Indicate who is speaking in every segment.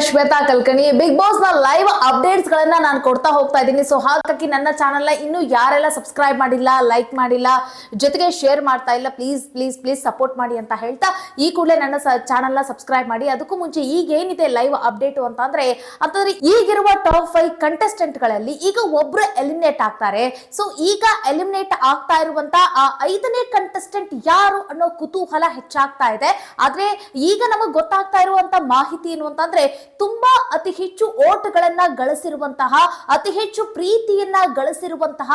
Speaker 1: Shweta Kalkani big boss ನ live updates ಗಳನ್ನ ನಾನು ಕೊಡ್ತಾ ಹೋಗ್ತಾ ಇದ್ದೀನಿ. ಸೊ ಹಾಗಾಗಿ ನನ್ನ ಚಾನೆಲ್ ನ ಇನ್ನು ಯಾರೆಲ್ಲ ಸಬ್ಸ್ಕ್ರೈಬ್ ಮಾಡಿಲ್ಲ, ಲೈಕ್ ಮಾಡಿಲ್ಲ, ಜೊತೆಗೆ ಶೇರ್ ಮಾಡ್ತಾ ಇಲ್ಲ, ಪ್ಲೀಸ್ ಪ್ಲೀಸ್ ಪ್ಲೀಸ್ ಸಪೋರ್ಟ್ ಮಾಡಿ ಅಂತ ಹೇಳ್ತಾ ಈ ಕೂಡಲೇ ನನ್ನ ಚಾನೆಲ್ ನ ಸಬ್ಸ್ಕ್ರೈಬ್ ಮಾಡಿ. ಅದಕ್ಕೂ ಮುಂಚೆ ಈಗ ಏನಿದೆ ಲೈವ್ ಅಪ್ಡೇಟ್ ಅಂತಂದ್ರೆ ಈಗಿರುವ ಟಾಪ್ 5 ಕಂಟೆಸ್ಟೆಂಟ್ ಗಳಲ್ಲಿ ಈಗ ಒಬ್ರು ಎಲಿಮಿನೇಟ್ ಆಗ್ತಾರೆ. ಸೊ ಈಗ ಎಲಿಮಿನೇಟ್ ಆಗ್ತಾ ಇರುವಂತ ಆ 5ನೇ ಕಂಟೆಸ್ಟೆಂಟ್ ಯಾರು ಅನ್ನೋ ಕುತೂಹಲ ಹೆಚ್ಚಾಗ್ತಾ ಇದೆ. ಆದ್ರೆ ಈಗ ನಮಗೆ ಗೊತ್ತಾಗ್ತಾ ಇರುವಂತ ಮಾಹಿತಿ ಏನು ಅಂತಂದ್ರೆ ತುಂಬಾ ಅತಿ ಹೆಚ್ಚು ಓಟ್ಗಳನ್ನ ಗಳಿಸಿರುವಂತಹ, ಅತಿ ಹೆಚ್ಚು ಪ್ರೀತಿಯನ್ನ ಗಳಿಸಿರುವಂತಹ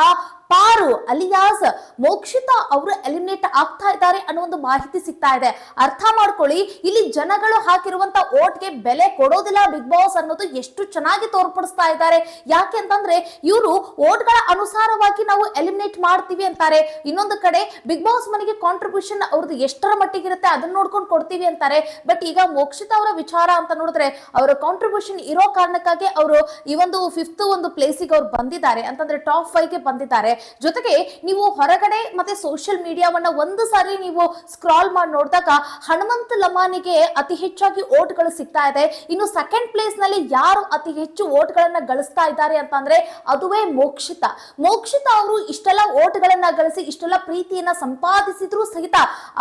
Speaker 1: ಪಾರು ಅಲಿಯಾಸ್ ಮೋಕ್ಷಿತಾ ಅವರು ಎಲಿಮಿನೇಟ್ ಆಗ್ತಾ ಇದ್ದಾರೆ ಅನ್ನೋ ಒಂದು ಮಾಹಿತಿ ಸಿಗ್ತಾ ಇದೆ. ಅರ್ಥ ಮಾಡ್ಕೊಳ್ಳಿ, ಇಲ್ಲಿ ಜನಗಳು ಹಾಕಿರುವಂತ ಓಟ್ಗೆ ಬೆಲೆ ಕೊಡೋದಿಲ್ಲ ಬಿಗ್ ಬಾಸ್ ಅನ್ನೋದು ಎಷ್ಟು ಚೆನ್ನಾಗಿ ತೋರ್ಪಡಿಸ್ತಾ ಇದ್ದಾರೆ. ಯಾಕೆ ಅಂತಂದ್ರೆ ಇವರು ಓಟ್ಗಳ ಅನುಸಾರವಾಗಿ ನಾವು ಎಲಿಮಿನೇಟ್ ಮಾಡ್ತೀವಿ ಅಂತಾರೆ. ಇನ್ನೊಂದು ಕಡೆ ಬಿಗ್ ಬಾಸ್ ಮನೆಗೆ ಕಾಂಟ್ರಿಬ್ಯೂಷನ್ ಅವ್ರದ್ದು ಎಷ್ಟರ ಮಟ್ಟಿಗಿರುತ್ತೆ ಅದನ್ನ ನೋಡ್ಕೊಂಡು ಕೊಡ್ತೀವಿ ಅಂತಾರೆ. ಬಟ್ ಈಗ ಮೋಕ್ಷಿತಾ ಅವರ ವಿಚಾರ ಅಂತ ನೋಡಿದ್ರೆ ಅವರ ಕಾಂಟ್ರಿಬ್ಯೂಷನ್ ಇರೋ ಕಾರಣಕ್ಕಾಗಿ ಅವರು ಈ ಒಂದು 5th ಒಂದು ಪ್ಲೇಸಿಗೆ ಅವ್ರು ಬಂದಿದ್ದಾರೆ, ಅಂತಂದ್ರೆ ಟಾಪ್ 5ಗೆ ಬಂದಿದ್ದಾರೆ. ಜೊತೆಗೆ ನೀವು ಹೊರಗಡೆ ಮತ್ತೆ ಸೋಷಿಯಲ್ ಮೀಡಿಯಾವನ್ನ ಒಂದು ಸಾರಿ ನೀವು ಸ್ಕ್ರಾಲ್ ಮಾಡಿ ನೋಡಿದಾಗ ಹನುಮಂತ ಲಮಾನಿಗೆ ಅತಿ ಹೆಚ್ಚಾಗಿ ಓಟ್ಗಳು ಸಿಗ್ತಾ ಇದೆ. ಇನ್ನು ಸೆಕೆಂಡ್ ಪ್ಲೇಸ್ ನಲ್ಲಿ ಯಾರು ಅತಿ ಹೆಚ್ಚು ಓಟ್ಗಳನ್ನ ಗಳಿಸ್ತಾ ಇದ್ದಾರೆ ಅಂತಂದ್ರೆ ಅದುವೇ ಮೋಕ್ಷಿತಾ. ಮೋಕ್ಷಿತಾ ಅವರು ಇಷ್ಟೆಲ್ಲ ಓಟ್ಗಳನ್ನ ಗಳಿಸಿ ಇಷ್ಟೆಲ್ಲ ಪ್ರೀತಿಯನ್ನ ಸಂಪಾದಿಸಿದ್ರು ಸಹಿತ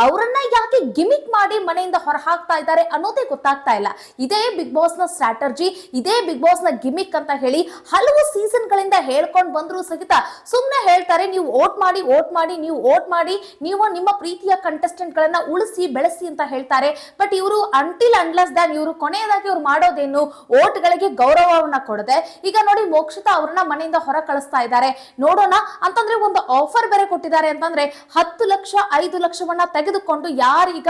Speaker 1: ಅವರನ್ನ ಯಾಕೆ ಗಿಮಿಕ್ ಮಾಡಿ ಮನೆಯಿಂದ ಹೊರ ಹಾಕ್ತಾ ಇದ್ದಾರೆ ಅನ್ನೋದೇ ಗೊತ್ತಾಗ್ತಾ ಇಲ್ಲ. ಇದೇ ಬಿಗ್ ಬಾಸ್ ನ ಸ್ಟ್ರಾಟಜಿ, ಇದೇ ಬಿಗ್ ಬಾಸ್ ನ ಗಿಮಿಕ್ ಅಂತ ಹೇಳಿ ಹಲವು ಸೀಸನ್ ಗಳಿಂದ ಹೇಳ್ಕೊಂಡು ಬಂದ್ರು ಸಹಿತ ಸುಮ್ಮನೆ ಹೇಳ್ತಾರೆ ನೀವು ವೋಟ್ ಮಾಡಿ, ನೀವು ವೋಟ್ ಮಾಡಿ, ನೀವು ನಿಮ್ಮ ಪ್ರೀತಿಯ ಕಂಟೆಸ್ಟೆಂಟ್ ಗಳನ್ನ ಉಳಿಸಿ ಬೆಳೆಸಿ ಅಂತ ಹೇಳ್ತಾರೆ. ಬಟ್ ಇವರು ಅಂಟಿಲ್ ಅನ್ಲೆಸ್ ದನ್ ಇವರು ಕೊನೆಯದಾಗಿ ಇವ್ರು ಮಾಡೋದೇನು ವೋಟ್ ಗಳಿಗೆ ಗೌರವವನ್ನ ಕೊಡದೆ ಈಗ ನೋಡಿ ಮೋಕ್ಷಿತಾ ಅವ್ರನ್ನ ಮನೆಯಿಂದ ಹೊರ ಕಳಿಸ್ತಾ ಇದ್ದಾರೆ. ನೋಡೋಣ ಅಂತಂದ್ರೆ ಒಂದು ಆಫರ್ ಬೇರೆ ಕೊಟ್ಟಿದ್ದಾರೆ ಅಂತಂದ್ರೆ 10 ಲಕ್ಷ 5 ಲಕ್ಷವನ್ನ ತೆಗೆದುಕೊಂಡು ಯಾರೀಗ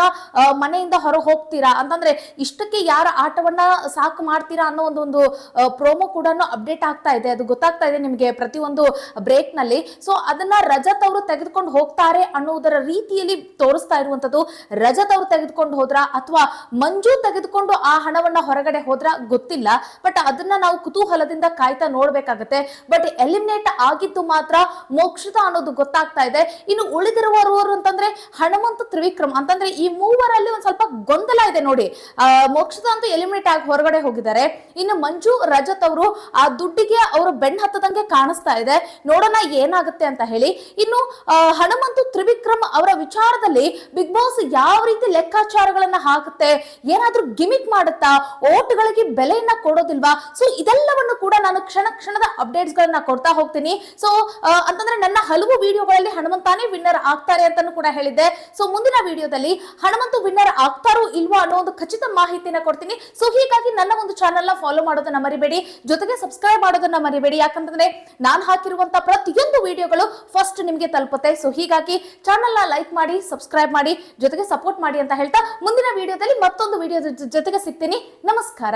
Speaker 1: ಮನೆಯಿಂದ ಹೊರ ಹೋಗ್ತೀರಾ ಅಂತಂದ್ರೆ ಇಷ್ಟಕ್ಕೆ ಯಾರ ಆಟವನ್ನ ಸಾಕು ಮಾಡ್ತೀರಾ ಅನ್ನೋ ಒಂದು ಪ್ರೋಮೋ ಕೂಡ ಅಪ್ಡೇಟ್ ಆಗ್ತಾ ಇದೆ. ಅದು ಗೊತ್ತಾಗ್ತಾ ಇದೆ ನಿಮಗೆ ಪ್ರತಿಯೊಂದು ಬ್ರೇಕ್ ನಲ್ಲಿ. ಸೊ ಅದನ್ನ ರಜತ್ ಅವರು ತೆಗೆದುಕೊಂಡು ಹೋಗ್ತಾರೆ ಅನ್ನೋದರ ರೀತಿಯಲ್ಲಿ ತೋರಿಸ್ತಾ ಇರುವಂತದ್ದು. ರಜತ್ ಅವರು ತೆಗೆದುಕೊಂಡು ಹೋದ್ರ ಅಥವಾ ಮಂಜು ತೆಗೆದುಕೊಂಡು ಆ ಹಣವನ್ನ ಹೊರಗಡೆ ಹೋದ್ರ ಗೊತ್ತಿಲ್ಲ. ಬಟ್ ಅದನ್ನ ನಾವು ಕುತೂಹಲದಿಂದ ಕಾಯ್ತಾ ನೋಡ್ಬೇಕಾಗತ್ತೆ. ಬಟ್ ಎಲಿಮಿನೇಟ್ ಆಗಿದ್ದು ಮಾತ್ರ ಮೋಕ್ಷಿತಾ ಅನ್ನೋದು ಗೊತ್ತಾಗ್ತಾ ಇದೆ. ಇನ್ನು ಉಳಿದಿರುವವರು ಅಂತಂದ್ರೆ ಹನುಮಂತ ತ್ರಿವಿಕ್ರಮ್ ಅಂತಂದ್ರೆ ಈ ಮೂವರಲ್ಲಿ ಒಂದ್ ಸ್ವಲ್ಪ ಗೊಂದಲ ಇದೆ ನೋಡಿ. ಮೋಕ್ಷಿತಾ ಅಂತೂ ಎಲಿಮಿನೇಟ್ ಆಗಿ ಹೊರಗಡೆ ಹೋಗಿದ್ದಾರೆ. ಇನ್ನು ಮಂಜು ರಜತ್ ಅವರು ಆ ದುಡ್ಡಿಗೆ ಅವರು ಬೆಣ್ಣ ಹತ್ತದಂಗೆ ಕಾಣಿಸ್ತಾ ಇದೆ. ನೋಡೋಣ ಏನಾಗುತ್ತೆ ಅಂತ ಹೇಳಿ. ಇನ್ನು ಹನುಮಂತು ತ್ರಿವಿಕ್ರಮ್ ಅವರ ವಿಚಾರದಲ್ಲಿ ಬಿಗ್ ಬಾಸ್ ಯಾವ ರೀತಿ ಲೆಕ್ಕಾಚಾರಗಳನ್ನ ಹಾಕುತ್ತೆ, ಏನಾದ್ರೂ ಗಿಮಿಕ್ ಮಾಡುತ್ತಾ, ಓಟ್ಗಳಿಗೆ ಬೆಲೆಯನ್ನ ಕೊಡೋದಿಲ್ವಾ? ಸೊ ಇದೆಲ್ಲವನ್ನು ಕೂಡ ನಾನು ಕ್ಷಣದ ಅಪ್ಡೇಟ್ಸ್ ಗಳನ್ನ ಕೊಡ್ತಾ ಹೋಗ್ತೀನಿ. ಸೊ ಅಂತಂದ್ರೆ ನನ್ನ ಹಲವು ವಿಡಿಯೋಗಳಲ್ಲಿ ಹನುಮಂತಾನೇ ವಿನ್ನರ್ ಆಗ್ತಾರೆ ಅಂತಾನು ಕೂಡ ಹೇಳಿದ್ದೆ. ಸೊ ಮುಂದಿನ ವಿಡಿಯೋದಲ್ಲಿ ಹನುಮಂತು ವಿನ್ನರ್ ಆಗ್ತಾರೋ ಇಲ್ವಾ ಅನ್ನೋ ಒಂದು ಖಚಿತ ಮಾಹಿತಿನ ಕೊಡ್ತೀನಿ. ಸೊ ಹೀಗಾಗಿ ನನ್ನ ಒಂದು ಚಾನೆಲ್ ನ ಫಾಲೋ ಮಾಡೋದನ್ನ ಮರಿಬೇಡಿ, ಜೊತೆಗೆ ಸಬ್ಸ್ಕ್ರೈಬ್ ಮಾಡೋದನ್ನ ಮರಿಬೇಡಿ. ಯಾಕಂತಂದ್ರೆ ನಾನು ಹಾಕಿರುವಂತ ಪ್ರತಿಯೊಂದು ವಿಡಿಯೋಗಳು ಫಸ್ಟ್ ನಿಮಗೆ ತಲುಪುತ್ತೆ. ಸೊ ಹೀಗಾಗಿ ಚಾನೆಲ್ ನ ಲೈಕ್ ಮಾಡಿ, ಸಬ್ಸ್ಕ್ರೈಬ್ ಮಾಡಿ, ಜೊತೆಗೆ ಸಪೋರ್ಟ್ ಮಾಡಿ ಅಂತ ಹೇಳ್ತಾ ಮುಂದಿನ ವಿಡಿಯೋದಲ್ಲಿ ಮತ್ತೊಂದು ವಿಡಿಯೋ ಜೊತೆಗೆ ಸಿಗ್ತೀನಿ. ನಮಸ್ಕಾರ.